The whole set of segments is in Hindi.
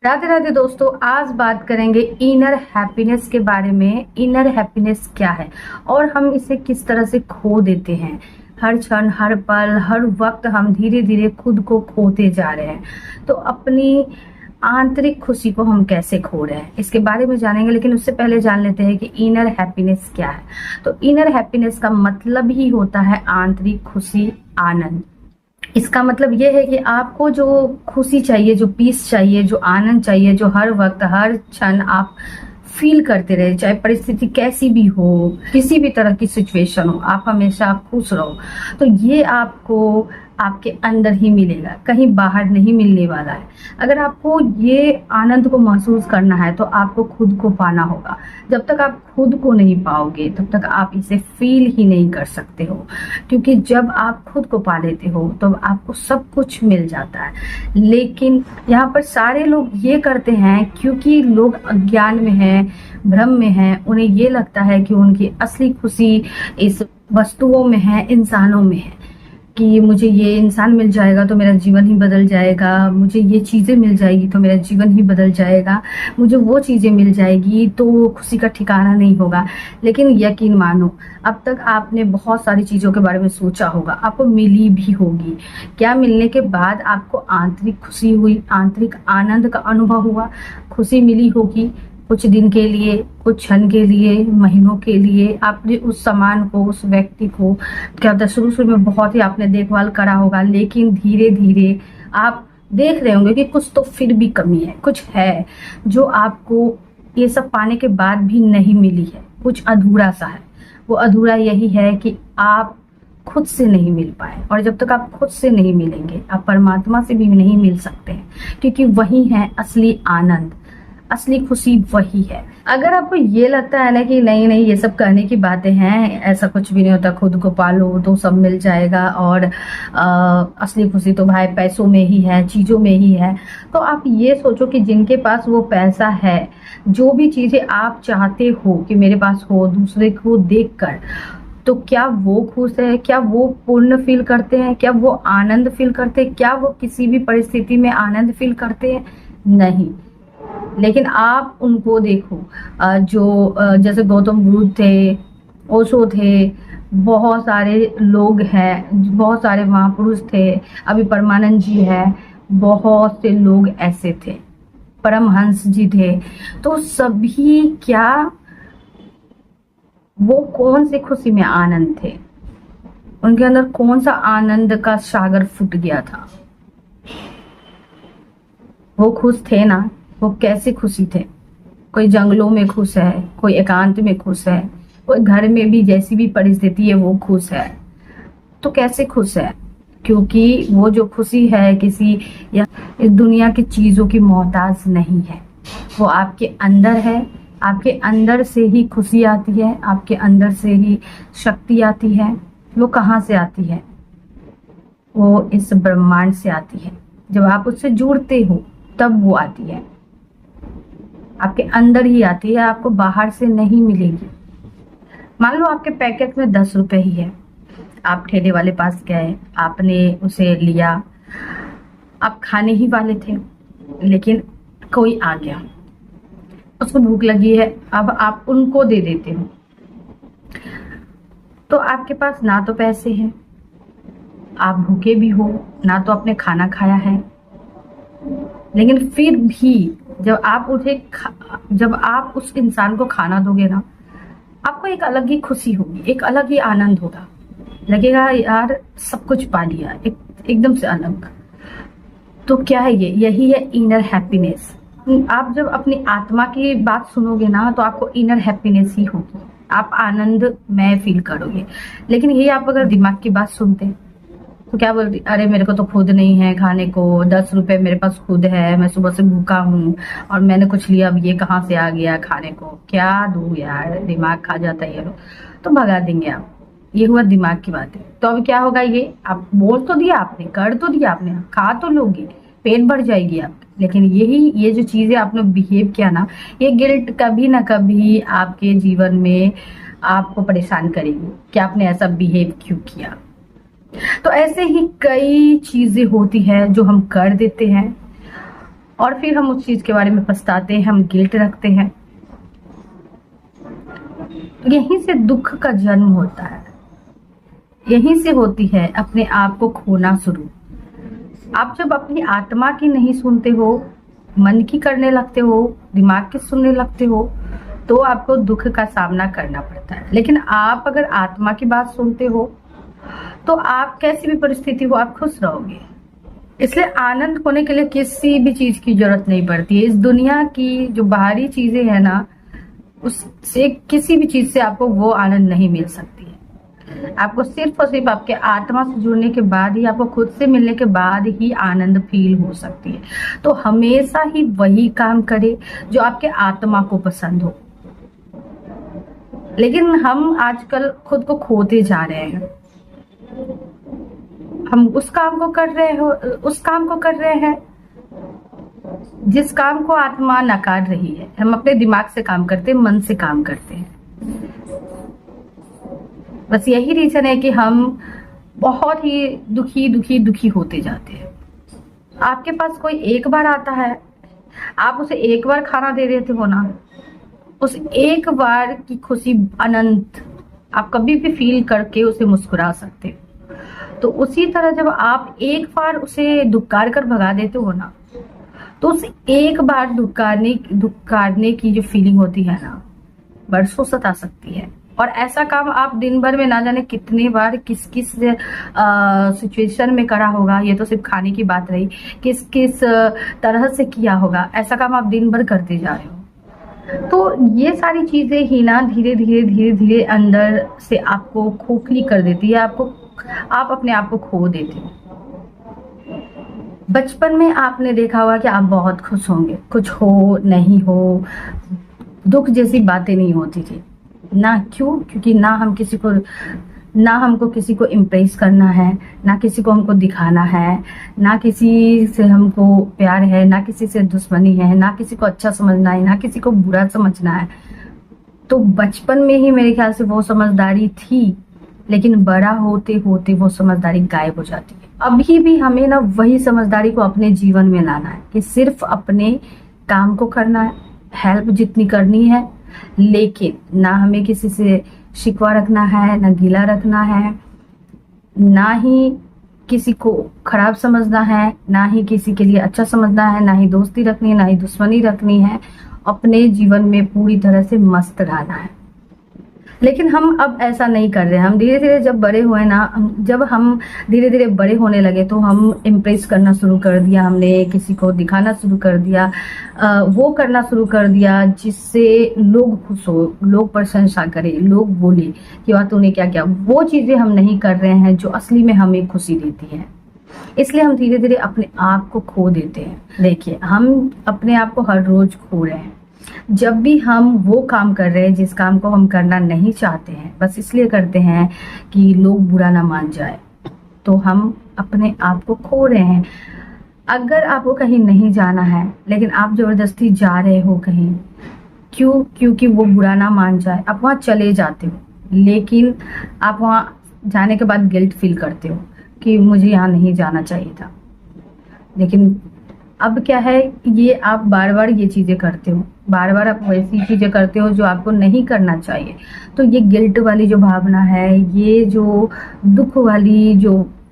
राधे राधे दोस्तों, आज बात करेंगे इनर हैप्पीनेस के बारे में। इनर हैप्पीनेस क्या है और हम इसे किस तरह से खो देते हैं। हर क्षण, हर पल, हर वक्त हम धीरे धीरे खुद को खोते जा रहे हैं। तो अपनी आंतरिक खुशी को हम कैसे खो रहे हैं, इसके बारे में जानेंगे। लेकिन उससे पहले जान लेते हैं कि इनर हैप्पीनेस क्या है। तो इनर हैप्पीनेस का मतलब ही होता है आंतरिक खुशी, आनंद। इसका मतलब ये है कि आपको जो खुशी चाहिए, जो पीस चाहिए, जो आनंद चाहिए, जो हर वक्त, हर क्षण आप फील करते रहे, चाहे परिस्थिति कैसी भी हो, किसी भी तरह की सिचुएशन हो, आप हमेशा खुश रहो। तो ये आपको आपके अंदर ही मिलेगा, कहीं बाहर नहीं मिलने वाला है। अगर आपको ये आनंद को महसूस करना है तो आपको खुद को पाना होगा। जब तक आप खुद को नहीं पाओगे तब तक आप इसे फील ही नहीं कर सकते हो, क्योंकि जब आप खुद को पा लेते हो तो आपको सब कुछ मिल जाता है। लेकिन यहाँ पर सारे लोग ये करते हैं क्योंकि लोग अज्ञान में हैं, भ्रम में हैं। उन्हें ये लगता है कि उनकी असली खुशी इस वस्तुओं में है, इंसानों में है, कि मुझे ये इंसान मिल जाएगा तो मेरा जीवन ही बदल जाएगा, मुझे ये चीज़ें मिल जाएगी तो मेरा जीवन ही बदल जाएगा, मुझे वो चीज़ें मिल जाएगी तो खुशी का ठिकाना नहीं होगा। लेकिन यकीन मानो, अब तक आपने बहुत सारी चीज़ों के बारे में सोचा होगा, आपको मिली भी होगी। क्या मिलने के बाद आपको आंतरिक खुशी हुई, आंतरिक आनंद का अनुभव हुआ, खुशी मिली होगी। कुछ दिन के लिए, कुछ क्षण के लिए, महीनों के लिए आपने उस सामान को, उस व्यक्ति को, क्या होता है, शुरू शुरू में बहुत ही आपने देखभाल करा होगा। लेकिन धीरे धीरे आप देख रहे होंगे कि कुछ तो फिर भी कमी है, कुछ है जो आपको ये सब पाने के बाद भी नहीं मिली है। कुछ अधूरा सा है। वो अधूरा यही है कि आप खुद से नहीं मिल पाए, और जब तक आप खुद से नहीं मिलेंगे आप परमात्मा से भी नहीं मिल सकते हैं, क्योंकि वही है असली आनंद, असली खुशी वही है। अगर आपको ये लगता है ना कि नहीं नहीं ये सब करने की बातें हैं, ऐसा कुछ भी नहीं होता, खुद को पालो तो सब मिल जाएगा, और असली खुशी तो भाई पैसों में ही है, चीज़ों में ही है, तो आप ये सोचो कि जिनके पास वो पैसा है, जो भी चीज़ें आप चाहते हो कि मेरे पास हो, दूसरे को देखकर, तो क्या वो खुश है? क्या वो पूर्ण फील करते हैं? क्या वो आनंद फील करते हैं? क्या वो किसी भी परिस्थिति में आनंद फील करते हैं? नहीं। लेकिन आप उनको देखो, जो जैसे गौतम बुद्ध थे, ओशो थे, बहुत सारे लोग हैं, बहुत सारे महापुरुष थे, अभी परमानंद जी है, बहुत से लोग ऐसे थे, परमहंस जी थे। तो सभी क्या, वो कौन सी खुशी में आनंद थे? उनके अंदर कौन सा आनंद का सागर फूट गया था? वो खुश थे ना। वो कैसे खुशी थे? कोई जंगलों में खुश है, कोई एकांत में खुश है, कोई घर में भी जैसी भी परिस्थिति है वो खुश है। तो कैसे खुश है? क्योंकि वो जो खुशी है किसी या इस दुनिया की चीजों की मोहताज नहीं है, वो आपके अंदर है। आपके अंदर से ही खुशी आती है, आपके अंदर से ही शक्ति आती है। वो कहाँ से आती है? वो इस ब्रह्मांड से आती है। जब आप उससे जुड़ते हो तब वो आती है, आपके अंदर ही आती है, आपको बाहर से नहीं मिलेगी। मान लो आपके पैकेट में 10 रुपए ही है, आप ठेले वाले पास गए, आपने उसे लिया, आप खाने ही वाले थे, लेकिन कोई आ गया, उसको भूख लगी है, अब आप उनको दे देते हो। तो आपके पास ना तो पैसे हैं, आप भूखे भी हो, ना तो आपने खाना खाया है, लेकिन फिर भी जब आप उस इंसान को खाना दोगे ना, आपको एक अलग ही खुशी होगी, एक अलग ही आनंद होगा। लगेगा यार सब कुछ पा लिया, एकदम से अलग। तो क्या है ये? यही है इनर हैप्पीनेस। आप जब अपनी आत्मा की बात सुनोगे ना तो आपको इनर हैप्पीनेस ही होगी, आप आनंद में फील करोगे। लेकिन ये आप अगर दिमाग की बात सुनते तो क्या बोलती, अरे मेरे को तो खुद नहीं है खाने को, 10 रुपए मेरे पास खुद है, मैं सुबह से भूखा हूँ और मैंने कुछ लिया, अब ये कहाँ से आ गया खाने को, क्या दूँ यार, दिमाग खा जाता है ये लोग, तो भगा देंगे आप। ये हुआ दिमाग की बात है। तो अब क्या होगा? ये आप बोल तो दिया आपने, कर तो दिया आपने, खा तो लोगे, पेट भर जाएगी आपकी, लेकिन ये जो चीजें आपने बिहेव किया ना, ये गिल्ट कभी ना कभी आपके जीवन में आपको परेशान करेगी कि आपने ऐसा बिहेव क्यों किया। तो ऐसे ही कई चीजें होती हैं जो हम कर देते हैं और फिर हम उस चीज के बारे में पछताते हैं, हम गिल्ट रखते हैं। यहीं से दुख का जन्म होता है, यहीं से होती है अपने आप को खोना शुरू। आप जब अपनी आत्मा की नहीं सुनते हो, मन की करने लगते हो, दिमाग की सुनने लगते हो, तो आपको दुख का सामना करना पड़ता है। लेकिन आप अगर आत्मा की बात सुनते हो तो आप कैसी भी परिस्थिति हो आप खुश रहोगे। इसलिए आनंद होने के लिए किसी भी चीज की जरूरत नहीं पड़ती है। इस दुनिया की जो बाहरी चीजें हैं ना, उससे किसी भी चीज से आपको वो आनंद नहीं मिल सकती है। आपको सिर्फ और सिर्फ आपके आत्मा से जुड़ने के बाद ही, आपको खुद से मिलने के बाद ही आनंद फील हो सकती है। तो हमेशा ही वही काम करे जो आपके आत्मा को पसंद हो। लेकिन हम आजकल खुद को खोते जा रहे हैं। हम उस काम को कर रहे हैं जिस काम को आत्मा नकार रही है। हम अपने दिमाग से काम करते हैं, मन से काम करते हैं। बस यही रीजन है कि हम बहुत ही दुखी होते जाते हैं। आपके पास कोई एक बार आता है, आप उसे एक बार खाना दे देते हो ना, उस एक बार की खुशी अनंत आप कभी भी फील करके उसे मुस्कुरा सकते हो। तो उसी तरह जब आप एक बार उसे धुक्कार कर भगा देते हो ना, तो उस एक बार धुक्कारने की जो फीलिंग होती है ना, बरसों सता सकती है। और ऐसा काम आप दिन भर में ना जाने कितने बार किस किस सिचुएशन में करा होगा। ये तो सिर्फ खाने की बात रही, किस किस तरह से किया होगा। ऐसा काम आप दिन भर करते जा रहे हो। तो ये सारी चीजें ही ना धीरे धीरे अंदर से आपको खोखली कर देती है। आप अपने आप को खो देते हो। बचपन में आपने देखा होगा कि आप बहुत खुश होंगे, कुछ हो नहीं हो, दुख जैसी बातें नहीं होती थी ना। क्यों? क्योंकि ना हमको किसी को इम्प्रेस करना है, ना किसी को हमको दिखाना है, ना किसी से हमको प्यार है, ना किसी से दुश्मनी है, ना किसी को अच्छा समझना है, ना किसी को बुरा समझना है। तो बचपन में ही मेरे ख्याल से वो समझदारी थी, लेकिन बड़ा होते होते वो समझदारी गायब हो जाती है। अभी भी हमें ना वही समझदारी को अपने जीवन में लाना है कि सिर्फ अपने काम को करना है, हेल्प जितनी करनी है, लेकिन ना हमें किसी से शिकवा रखना है, ना गिला रखना है, ना ही किसी को खराब समझना है, ना ही किसी के लिए अच्छा समझना है, ना ही दोस्ती रखनी है, ना ही दुश्मनी रखनी है। अपने जीवन में पूरी तरह से मस्त रहना है। लेकिन हम अब ऐसा नहीं कर रहे हैं। हम धीरे धीरे जब बड़े हुए ना, जब हम धीरे धीरे बड़े होने लगे तो हम इम्प्रेस करना शुरू कर दिया, हमने किसी को दिखाना शुरू कर दिया, वो करना शुरू कर दिया जिससे लोग खुश हो, लोग प्रशंसा करें, लोग बोले कि वाह तूने क्या किया। वो चीजें हम नहीं कर रहे हैं जो असली में हमें खुशी देती है। इसलिए हम धीरे धीरे अपने आप को खो देते हैं। देखिए, हम अपने आप को हर रोज खो रहे हैं। जब भी हम वो काम कर रहे हैं जिस काम को हम करना नहीं चाहते हैं, बस इसलिए करते हैं कि लोग बुरा ना मान जाए, तो हम अपने आप को खो रहे हैं। अगर आपको कहीं नहीं जाना है लेकिन आप जबरदस्ती जा रहे हो कहीं, क्यों? क्योंकि वो बुरा ना मान जाए, आप वहाँ चले जाते हो। लेकिन आप वहाँ जाने के बाद गिल्ट फील करते हो कि मुझे यहाँ नहीं जाना चाहिए था। लेकिन अब क्या है, ये आप बार बार ये चीजें करते हो, बार बार आप वैसी चीजें करते हो जो आपको नहीं करना चाहिए। तो ये गिल्ट वाली जो भावना है, ये जो दुख वाली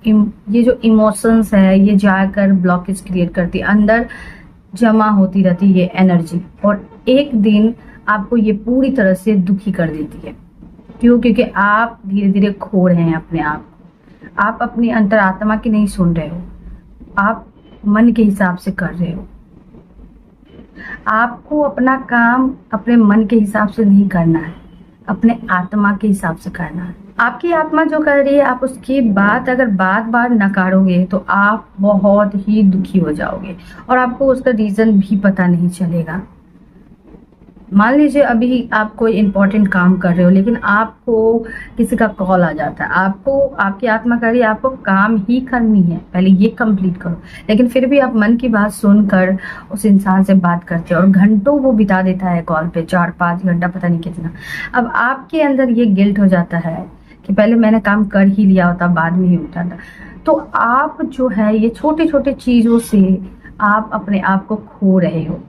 ये जो इमोशंस है, ये जाकर ब्लॉकेज क्रिएट करती है, अंदर जमा होती रहती है ये एनर्जी, और एक दिन आपको ये पूरी तरह से दुखी कर देती है। क्यों? क्योंकि आप धीरे धीरे खो रहे हैं अपने आप अपनी अंतरात्मा की नहीं सुन रहे हो, आप मन के हिसाब से कर रहे हो। आपको अपना काम अपने मन के हिसाब से नहीं करना है, अपने आत्मा के हिसाब से करना है। आपकी आत्मा जो कर रही है, आप उसकी बात अगर बार बार नकारोगे तो आप बहुत ही दुखी हो जाओगे और आपको उसका रीजन भी पता नहीं चलेगा। मान लीजिए अभी आप कोई इंपॉर्टेंट काम कर रहे हो, लेकिन आपको किसी का कॉल आ जाता है, आपकी आत्मा कह रही है आपको काम ही करनी है, पहले ये कंप्लीट करो, लेकिन फिर भी आप मन की बात सुनकर उस इंसान से बात करते हो और घंटों वो बिता देता है कॉल पे, 4-5 घंटा, पता नहीं कितना। अब आपके अंदर ये गिल्ट हो जाता है कि पहले मैंने काम कर ही लिया होता, बाद में ही उठा था। तो आप जो है ये छोटे छोटे चीजों से आप अपने आप को खो रहे हो।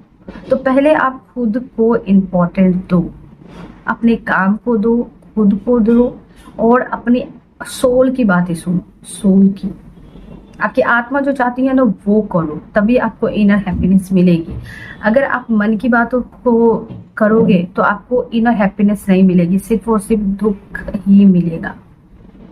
तो पहले आप खुद को इम्पोर्टेंट दो, अपने काम को दो, खुद को दो, और अपनी सोल की बातें सुनो। सोल की, आपकी आत्मा जो चाहती है ना वो करो, तभी आपको इनर हैप्पीनेस मिलेगी। अगर आप मन की बातों को करोगे तो आपको इनर हैप्पीनेस नहीं मिलेगी, सिर्फ और सिर्फ दुख ही मिलेगा।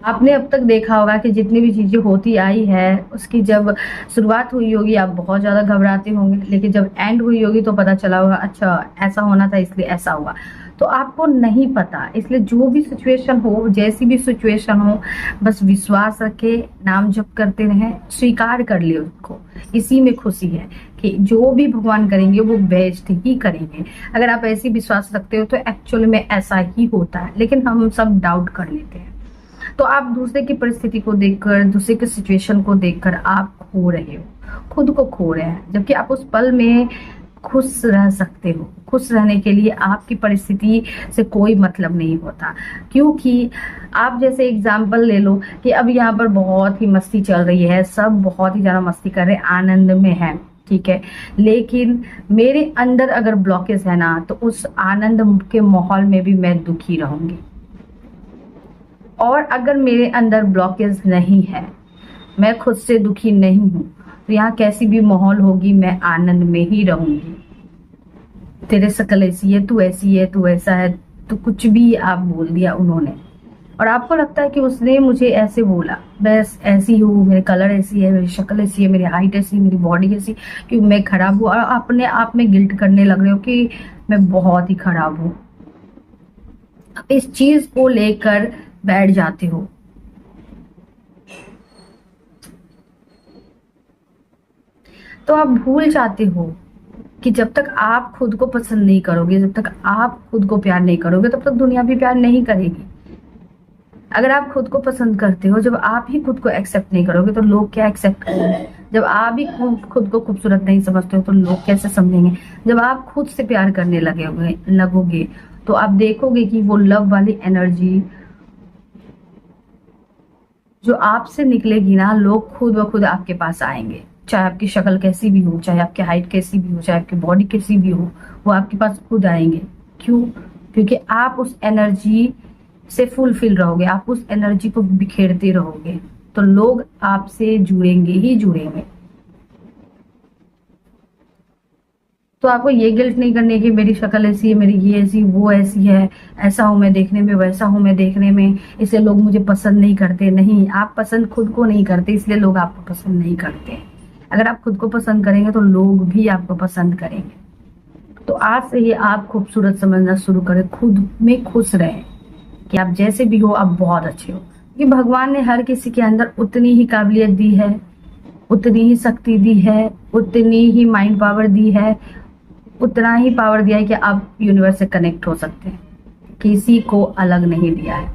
आपने अब तक देखा होगा कि जितनी भी चीजें होती आई है उसकी जब शुरुआत हुई होगी आप बहुत ज्यादा घबराते होंगे, लेकिन जब एंड हुई होगी तो पता चला होगा अच्छा ऐसा होना था इसलिए ऐसा हुआ। तो आपको नहीं पता, इसलिए जो भी सिचुएशन हो, जैसी भी सिचुएशन हो, बस विश्वास रखे, नाम जप करते रहें, स्वीकार कर ले उसको। इसी में खुशी है कि जो भी भगवान करेंगे वो बेस्ट ही करेंगे। अगर आप ऐसी विश्वास रखते हो तो एक्चुअली में ऐसा ही होता है, लेकिन हम सब डाउट कर लेते हैं। तो आप दूसरे की परिस्थिति को देखकर, दूसरे की सिचुएशन को देखकर आप खो रहे हो, खुद को खो रहे हैं, जबकि आप उस पल में खुश रह सकते हो। खुश रहने के लिए आपकी परिस्थिति से कोई मतलब नहीं होता, क्योंकि आप जैसे एग्जाम्पल ले लो कि अब यहाँ पर बहुत ही मस्ती चल रही है, सब बहुत ही ज्यादा मस्ती कर रहे हैं, आनंद में है, ठीक है, लेकिन मेरे अंदर अगर ब्लॉकेज है ना तो उस आनंद के माहौल में भी मैं दुखी रहूंगी। और अगर मेरे अंदर ब्लॉकेज नहीं है, मैं खुद से दुखी नहीं हूँ, तो यहाँ कैसी भी माहौल होगी मैं आनंद में ही रहूंगी। तेरे शक्ल ऐसी है, तू ऐसी है, तू ऐसा है, तो कुछ भी आप बोल दिया उन्होंने, और आपको लगता है कि उसने मुझे ऐसे बोला, बस ऐसी हूँ, मेरे कलर ऐसी है, मेरी शक्ल ऐसी है, मेरी हाइट ऐसी, मेरी बॉडी ऐसी, कि मैं खराब हूँ, और अपने आप में गिल्ट करने लग रहे हो कि मैं बहुत ही खराब हूँ। आप इस चीज को लेकर बैठ जाते हो। तो आप भूल जाते हो कि जब तक आप खुद को पसंद नहीं करोगे, जब तक आप खुद को प्यार नहीं करोगे, तब तक दुनिया भी प्यार नहीं करेगी। अगर आप खुद को पसंद करते हो, जब आप ही खुद को एक्सेप्ट नहीं करोगे तो लोग क्या एक्सेप्ट करेंगे? जब आप ही खुद को खूबसूरत नहीं समझते हो तो लोग कैसे समझेंगे? जब आप खुद से प्यार करने लगोगे तो आप देखोगे कि वो लव वाली एनर्जी जो आपसे निकलेगी ना, लोग खुद ब खुद आपके पास आएंगे। चाहे आपकी शक्ल कैसी भी हो, चाहे आपकी हाइट कैसी भी हो, चाहे आपकी बॉडी कैसी भी हो, वो आपके पास खुद आएंगे। क्यों? क्योंकि आप उस एनर्जी से फुलफिल रहोगे, आप उस एनर्जी को बिखेरते रहोगे, तो लोग आपसे जुड़ेंगे ही जुड़ेंगे। तो आपको ये गिल्ट नहीं करनी है कि मेरी शक्ल ऐसी है, मेरी ये ऐसी, वो ऐसी है, ऐसा हूं मैं देखने में, वैसा हूं मैं देखने में, इसलिए लोग मुझे पसंद नहीं करते। नहीं, आप पसंद खुद को नहीं करते, इसलिए लोग आपको पसंद नहीं करते। अगर आप खुद को पसंद करेंगे तो लोग भी आपको पसंद करेंगे। तो आज से ही आप खूबसूरत समझना शुरू करें, खुद में खुश रहें कि आप जैसे भी हो आप बहुत अच्छे हो, क्योंकि भगवान ने हर किसी के अंदर उतनी ही काबिलियत दी है, उतनी ही शक्ति दी है, उतनी ही माइंड पावर दी है, उतना ही पावर दिया है कि आप यूनिवर्स से कनेक्ट हो सकते हैं। किसी को अलग नहीं दिया है।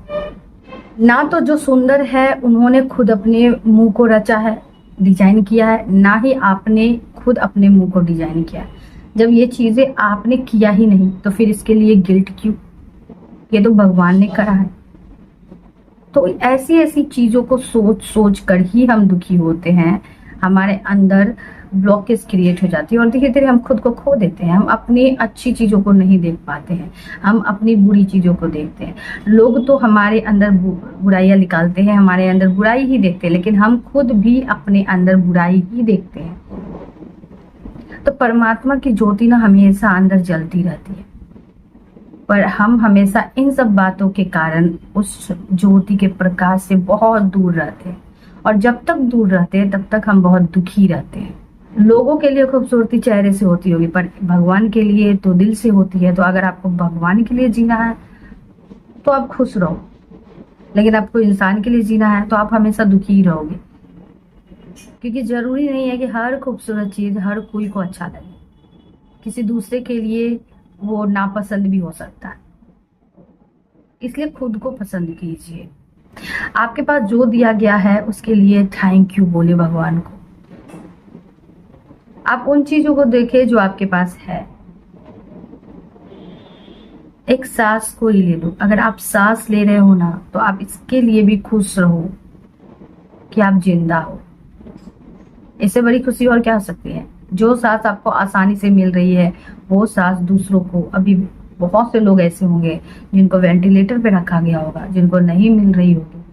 ना तो जो सुंदर है उन्होंने खुद अपने मुंह को रचा है, डिजाइन किया है, ना ही आपने खुद अपने मुंह को डिजाइन किया है। जब ये चीजें आपने किया ही नहीं तो फिर इसके लिए गिल्ट क्यों? ये तो भगवान ने करा है। तो ऐसी ऐसी चीजों को सोच सोच कर ही हम दुखी होते हैं, हमारे अंदर ब्लॉकेज क्रिएट हो जाती है और धीरे धीरे हम खुद को खो देते हैं। हम अपनी अच्छी चीजों को नहीं देख पाते हैं, हम अपनी बुरी चीजों को देखते हैं। लोग तो हमारे अंदर बुराइयां निकालते हैं, हमारे अंदर बुराई ही देखते हैं, लेकिन हम खुद भी अपने अंदर बुराई ही देखते हैं। तो परमात्मा की ज्योति ना हमेशा अंदर जलती रहती है, पर हम हमेशा इन सब बातों के कारण उस ज्योति के प्रकाश से बहुत दूर रहते हैं, और जब तक दूर रहते हैं तब तक हम बहुत दुखी रहते हैं। लोगों के लिए खूबसूरती चेहरे से होती होगी, पर भगवान के लिए तो दिल से होती है। तो अगर आपको भगवान के लिए जीना है तो आप खुश रहो, लेकिन आपको इंसान के लिए जीना है तो आप हमेशा दुखी ही रहोगे, क्योंकि जरूरी नहीं है कि हर खूबसूरत चीज हर कोई को अच्छा लगे। किसी दूसरे के लिए वो नापसंद भी हो सकता है, इसलिए खुद को पसंद कीजिए। आपके पास जो दिया गया है उसके लिए थैंक यू बोले भगवान को। आप उन चीजों को देखें जो आपके पास है। एक सांस को ही ले लो, अगर आप सांस ले रहे हो ना तो आप इसके लिए भी खुश रहो कि आप जिंदा हो। इससे बड़ी खुशी और क्या हो सकती है? जो सांस आपको आसानी से मिल रही है वो सांस दूसरों को, अभी बहुत से लोग ऐसे होंगे जिनको वेंटिलेटर पे रखा गया होगा, जिनको नहीं मिल रही होगी,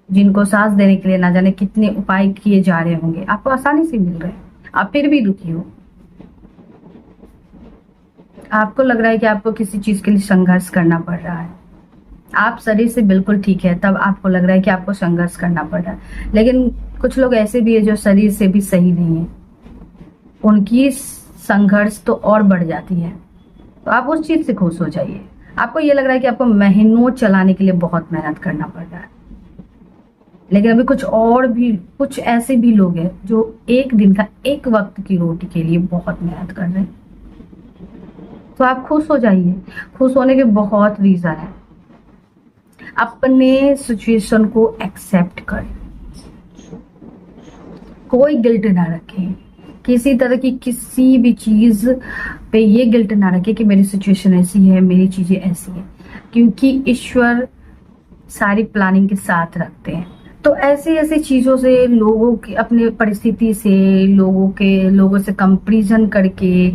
जिनको सांस देने के लिए ना जाने कितने उपाय किए जा रहे होंगे, आपको आसानी से मिल रहे हैं, आप फिर भी दुखी हो। आपको लग रहा है कि आपको किसी चीज के लिए संघर्ष करना पड़ रहा है। आप शरीर से बिल्कुल ठीक है, तब आपको लग रहा है कि आपको संघर्ष करना पड़ रहा है। लेकिन कुछ लोग ऐसे भी है जो शरीर से भी सही नहीं है, उनकी संघर्ष तो और बढ़ जाती है। तो आप उस चीज से खुश हो जाइए। आपको ये लग रहा है कि आपको महीनों चलाने के लिए बहुत मेहनत करना पड़ रहा है, लेकिन अभी कुछ ऐसे भी लोग हैं जो एक दिन का एक वक्त की रोटी के लिए बहुत मेहनत कर रहे हैं। तो आप खुश हो जाइए। खुश होने के बहुत रीजन है। अपने सिचुएशन को एक्सेप्ट करें, कोई गिल्ट ना रखें, किसी तरह की किसी भी चीज पे ये गिल्ट ना रखें कि मेरी सिचुएशन ऐसी है, मेरी चीजें ऐसी है, क्योंकि ईश्वर सारी प्लानिंग के साथ रखते हैं। तो ऐसी ऐसी चीजों से, लोगों की अपनी परिस्थिति से, लोगों से कंपैरिजन करके,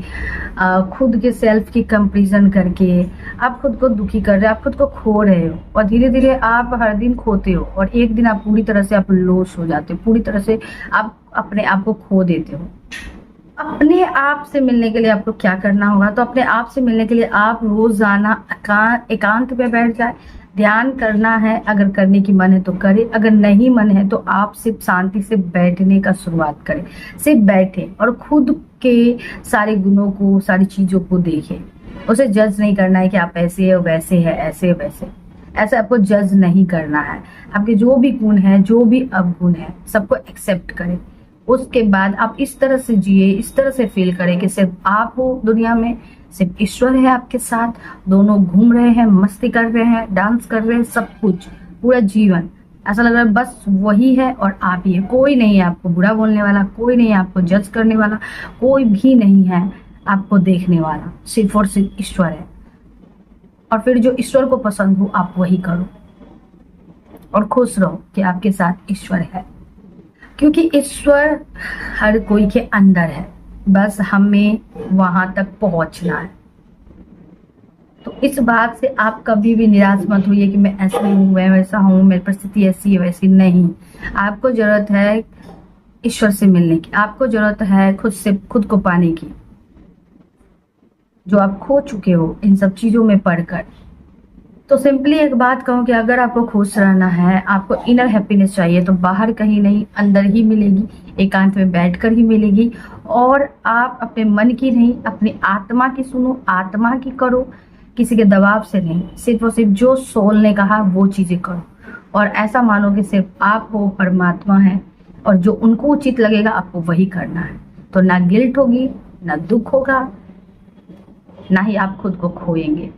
खुद के सेल्फ की कंपैरिजन करके आप खुद को दुखी कर रहे हो, आप खुद को खो रहे हो, और धीरे धीरे आप हर दिन खोते हो, और एक दिन आप पूरी तरह से आप लॉस हो जाते हो, पूरी तरह से आप अपने आप को खो देते हो। अपने आप से मिलने के लिए आपको क्या करना होगा? तो अपने आप से मिलने के लिए आप रोजाना एकांत पे बैठ जाए, ध्यान करना है। अगर करने की मन है तो करें, अगर नहीं मन है तो आप सिर्फ शांति से बैठने का शुरुआत करें। सिर्फ बैठे और खुद के सारे गुणों को, सारी चीजों को देखें। उसे जज नहीं करना है कि आप ऐसे है, वैसे है, ऐसे वैसे, ऐसे आपको जज नहीं करना है। आपके जो भी गुण है, जो भी अवगुण है, सबको एक्सेप्ट करें। उसके बाद आप इस तरह से जिए, इस तरह से फील करें कि सिर्फ आप हो दुनिया में, सिर्फ ईश्वर है आपके साथ, दोनों घूम रहे हैं, मस्ती कर रहे हैं, डांस कर रहे हैं, सब कुछ, पूरा जीवन ऐसा लग रहा है बस वही है और आप ही है। कोई नहीं है आपको बुरा बोलने वाला, कोई नहीं है आपको जज करने वाला, कोई भी नहीं है आपको देखने वाला, सिर्फ और सिर्फ ईश्वर है। और फिर जो ईश्वर को पसंद हो आप वही करो, और खुश रहो कि आपके साथ ईश्वर है, क्योंकि ईश्वर हर कोई के अंदर है, बस हमें वहां तक पहुंचना है। तो इस बात से आप कभी भी निराश मत होइए कि मैं ऐसा हूँ, मैं वैसा हूँ, मेरी परिस्थिति ऐसी है वैसी नहीं। आपको जरूरत है ईश्वर से मिलने की, आपको जरूरत है खुद को पाने की, जो आप खो चुके हो इन सब चीजों में पढ़कर। तो सिंपली एक बात कहूँ कि अगर आपको खुश रहना है, आपको इनर हैप्पीनेस चाहिए, तो बाहर कहीं नहीं, अंदर ही मिलेगी, एकांत में बैठकर ही मिलेगी। और आप अपने मन की नहीं, अपनी आत्मा की सुनो, आत्मा की करो, किसी के दबाव से नहीं, सिर्फ और सिर्फ जो सोल ने कहा वो चीजें करो। और ऐसा मानो कि सिर्फ आप हो, परमात्मा है, और जो उनको उचित लगेगा आपको वही करना है। तो ना गिल्ट होगी, ना दुख होगा, ना ही आप खुद को खोएंगे।